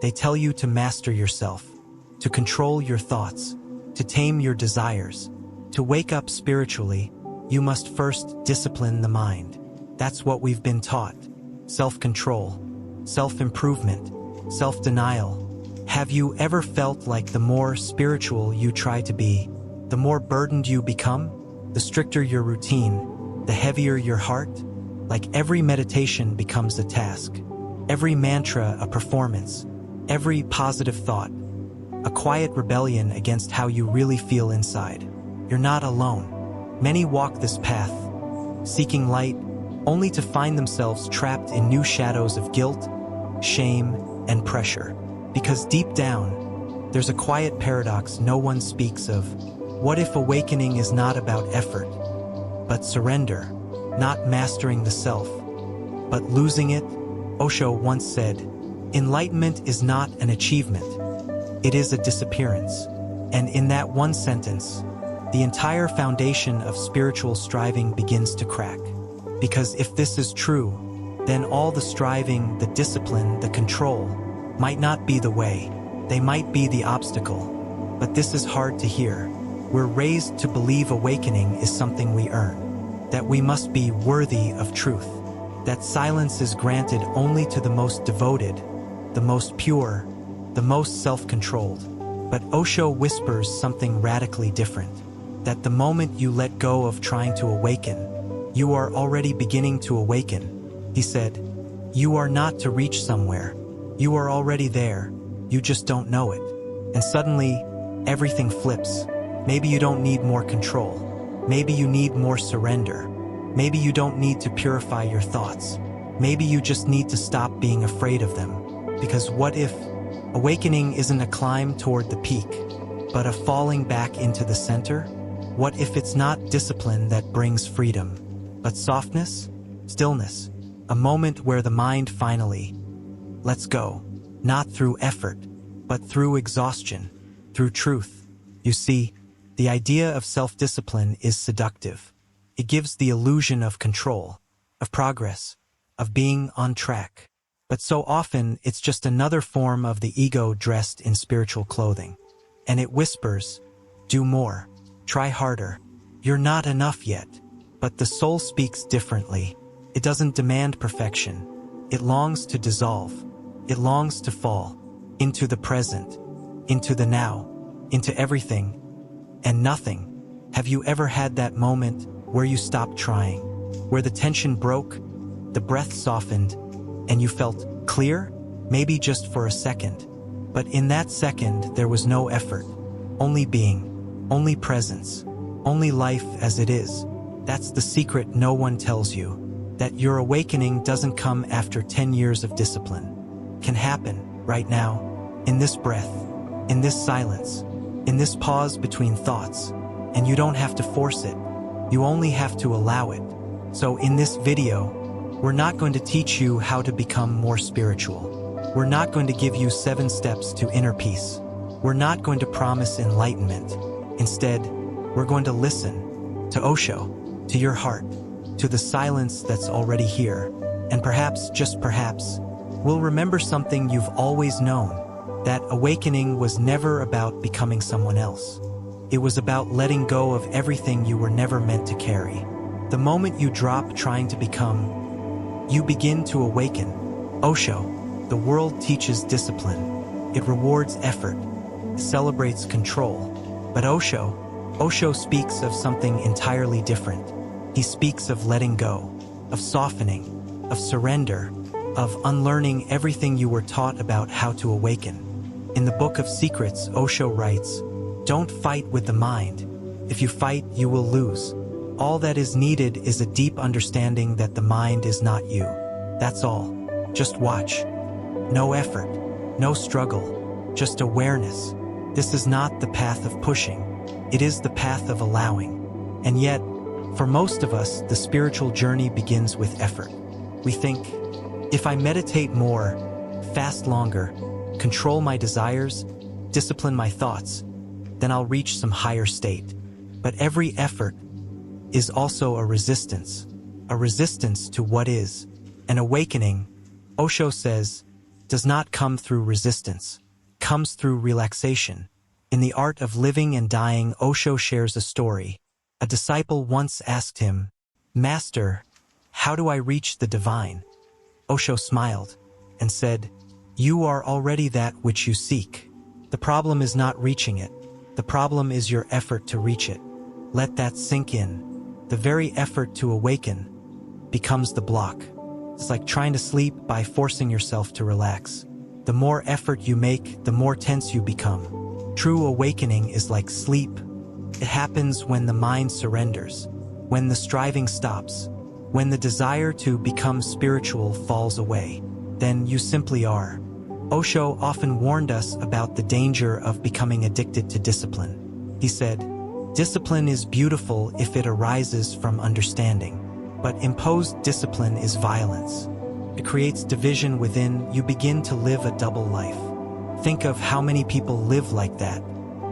They tell you to master yourself, to control your thoughts, to tame your desires. To wake up spiritually, you must first discipline the mind. That's what we've been taught. Self-control, self-improvement, self-denial. Have you ever felt like the more spiritual you try to be, the more burdened you become? The stricter your routine, the heavier your heart? Like every meditation becomes a task, every mantra a performance, every positive thought a quiet rebellion against how you really feel inside. You're not alone. Many walk this path, seeking light, only to find themselves trapped in new shadows of guilt, shame, and pressure. Because deep down, there's a quiet paradox no one speaks of. What if awakening is not about effort, but surrender, not mastering the self, but losing it? Osho once said, "Enlightenment is not an achievement, it is a disappearance." And in that one sentence, the entire foundation of spiritual striving begins to crack. Because if this is true, then all the striving, the discipline, the control, might not be the way. They might be the obstacle. But this is hard to hear. We're raised to believe awakening is something we earn, that we must be worthy of truth, that silence is granted only to the most devoted, the most pure, the most self-controlled. But Osho whispers something radically different, that the moment you let go of trying to awaken, you are already beginning to awaken. He said, "You are not to reach somewhere. You are already there. You just don't know it." And suddenly, everything flips. Maybe you don't need more control. Maybe you need more surrender. Maybe you don't need to purify your thoughts. Maybe you just need to stop being afraid of them. Because what if awakening isn't a climb toward the peak, but a falling back into the center? What if it's not discipline that brings freedom, but softness, stillness, a moment where the mind finally lets go, not through effort, but through exhaustion, through truth? You see, the idea of self-discipline is seductive. It gives the illusion of control, of progress, of being on track. But so often, it's just another form of the ego dressed in spiritual clothing. And it whispers, "Do more, try harder, you're not enough yet." But the soul speaks differently. It doesn't demand perfection. It longs to dissolve. It longs to fall into the present, into the now, into everything and nothing. Have you ever had that moment where you stopped trying, where the tension broke, the breath softened, and you felt clear? Maybe just for a second. But in that second, there was no effort, only being, only presence, only life as it is. That's the secret no one tells you, that your awakening doesn't come after 10 years of discipline. Can happen right now, in this breath, in this silence, in this pause between thoughts. And you don't have to force it. You only have to allow it. So in this video, we're not going to teach you how to become more spiritual. We're not going to give you 7 steps to inner peace. We're not going to promise enlightenment. Instead, we're going to listen to Osho, to your heart, to the silence that's already here. And perhaps, just perhaps, we'll remember something you've always known, that awakening was never about becoming someone else. It was about letting go of everything you were never meant to carry. The moment you drop trying to become, you begin to awaken. Osho, the world teaches discipline. It rewards effort. It celebrates control. But Osho speaks of something entirely different. He speaks of letting go, of softening, of surrender, of unlearning everything you were taught about how to awaken. In the Book of Secrets, Osho writes, "Don't fight with the mind. If you fight, you will lose. All that is needed is a deep understanding that the mind is not you. That's all. Just watch. No effort, no struggle, just awareness. This is not the path of pushing. It is the path of allowing." And yet, for most of us, the spiritual journey begins with effort. We think, if I meditate more, fast longer, control my desires, discipline my thoughts, then I'll reach some higher state. But every effort is also a resistance to what is. An awakening, Osho says, does not come through resistance, comes through relaxation. In The Art of Living and Dying, Osho shares a story. A disciple once asked him, "Master, how do I reach the divine?" Osho smiled and said, "You are already that which you seek. The problem is not reaching it. The problem is your effort to reach it." Let that sink in. The very effort to awaken becomes the block. It's like trying to sleep by forcing yourself to relax. The more effort you make, the more tense you become. True awakening is like sleep. It happens when the mind surrenders, when the striving stops, when the desire to become spiritual falls away. Then you simply are. Osho often warned us about the danger of becoming addicted to discipline. He said, "Discipline is beautiful if it arises from understanding, but imposed discipline is violence. It creates division within. You begin to live a double life." Think of how many people live like that.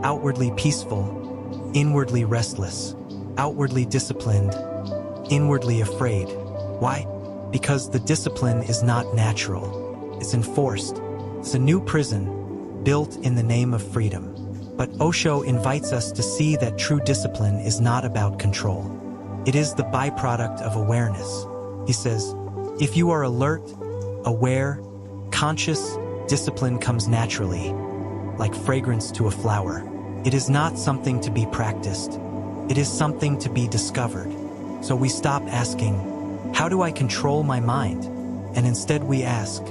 Outwardly peaceful, inwardly restless. Outwardly disciplined, inwardly afraid. Why? Because the discipline is not natural. It's enforced. It's a new prison, built in the name of freedom. But Osho invites us to see that true discipline is not about control. It is the byproduct of awareness. He says, if you are alert, aware, conscious, discipline comes naturally, like fragrance to a flower. It is not something to be practiced. It is something to be discovered. So we stop asking, how do I control my mind? And instead we ask,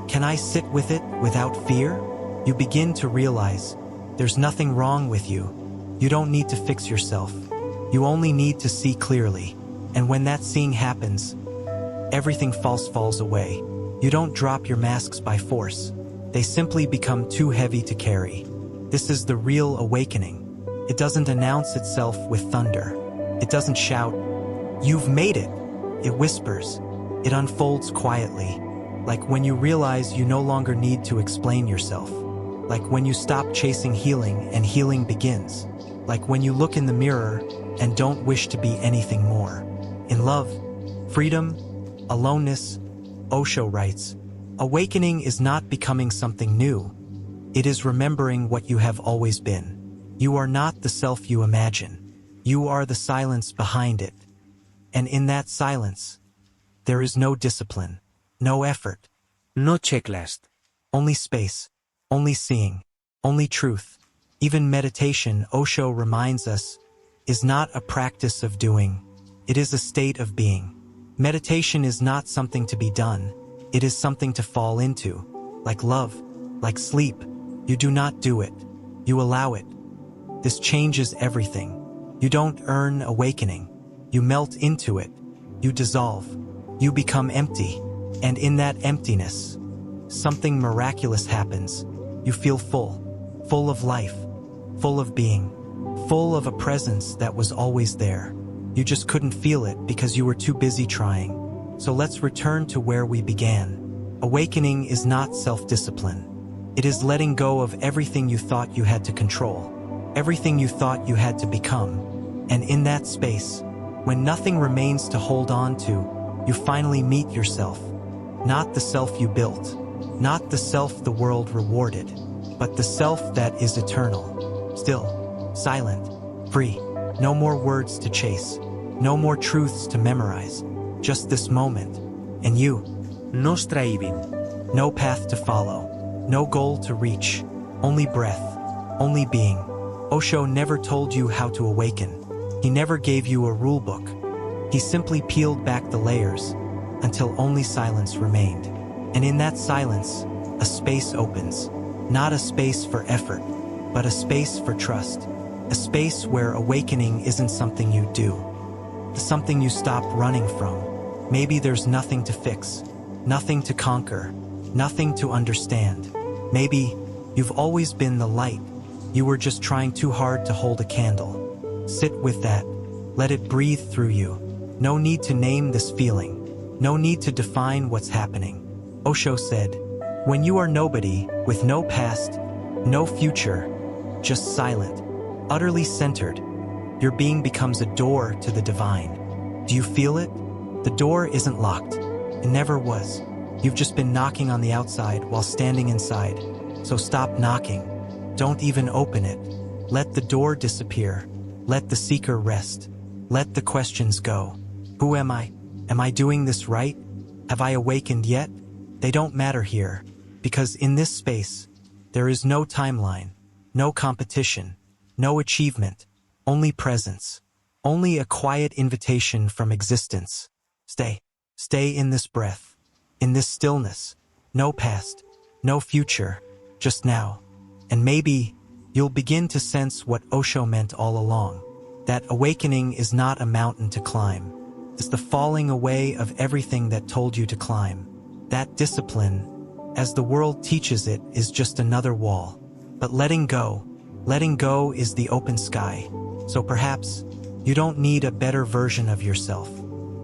can I sit with it without fear? You begin to realize there's nothing wrong with you. You don't need to fix yourself. You only need to see clearly. And when that seeing happens, everything falls away. You don't drop your masks by force. They simply become too heavy to carry. This is the real awakening. It doesn't announce itself with thunder. It doesn't shout, "You've made it." It whispers. It unfolds quietly. Like when you realize you no longer need to explain yourself. Like when you stop chasing healing and healing begins. Like when you look in the mirror and don't wish to be anything more. In love, freedom, aloneness, Osho writes, awakening is not becoming something new. It is remembering what you have always been. You are not the self you imagine. You are the silence behind it. And in that silence, there is no discipline, no effort, no checklist, only space, only seeing, only truth. Even meditation, Osho reminds us, is not a practice of doing. It is a state of being. Meditation is not something to be done. It is something to fall into. Like love, like sleep. You do not do it. You allow it. This changes everything. You don't earn awakening. You melt into it. You dissolve. You become empty. And in that emptiness, something miraculous happens. You feel full. Full of life. Full of being. Full of a presence that was always there. You just couldn't feel it because you were too busy trying. So let's return to where we began. Awakening is not self-discipline. It is letting go of everything you thought you had to control. Everything you thought you had to become. And in that space, when nothing remains to hold on to, you finally meet yourself. Not the self you built. Not the self the world rewarded. But the self that is eternal. Still, silent, free. No more words to chase. No more truths to memorize. Just this moment. And you. No striving. No path to follow. No goal to reach. Only breath. Only being. Osho never told you how to awaken. He never gave you a rule book. He simply peeled back the layers until only silence remained. And in that silence, a space opens. Not a space for effort, but a space for trust. A space where awakening isn't something you do. It's something you stop running from. Maybe there's nothing to fix, nothing to conquer, nothing to understand. Maybe you've always been the light. You were just trying too hard to hold a candle. Sit with that. Let it breathe through you. No need to name this feeling. No need to define what's happening. Osho said, when you are nobody, with no past, no future, just silent, utterly centered, your being becomes a door to the divine. Do you feel it? The door isn't locked. It never was. You've just been knocking on the outside while standing inside. So stop knocking. Don't even open it. Let the door disappear. Let the seeker rest. Let the questions go. Who am I? Am I doing this right? Have I awakened yet? They don't matter here, because in this space, there is no timeline, no competition, no achievement, only presence, only a quiet invitation from existence. Stay in this breath, in this stillness. No past, no future, just now. And maybe you'll begin to sense what Osho meant all along. That awakening is not a mountain to climb. It's the falling away of everything that told you to climb. That discipline, as the world teaches it, is just another wall. But letting go is the open sky. So perhaps you don't need a better version of yourself.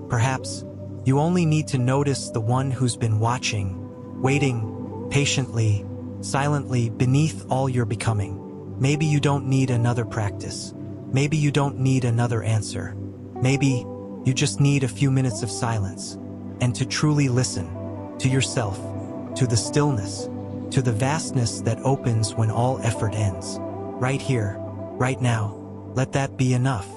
Perhaps you only need to notice the one who's been watching, waiting, patiently, silently beneath all you're becoming. Maybe you don't need another practice. Maybe you don't need another answer. Maybe you just need a few minutes of silence and to truly listen to yourself, to the stillness, to the vastness that opens when all effort ends. Right here, right now, let that be enough.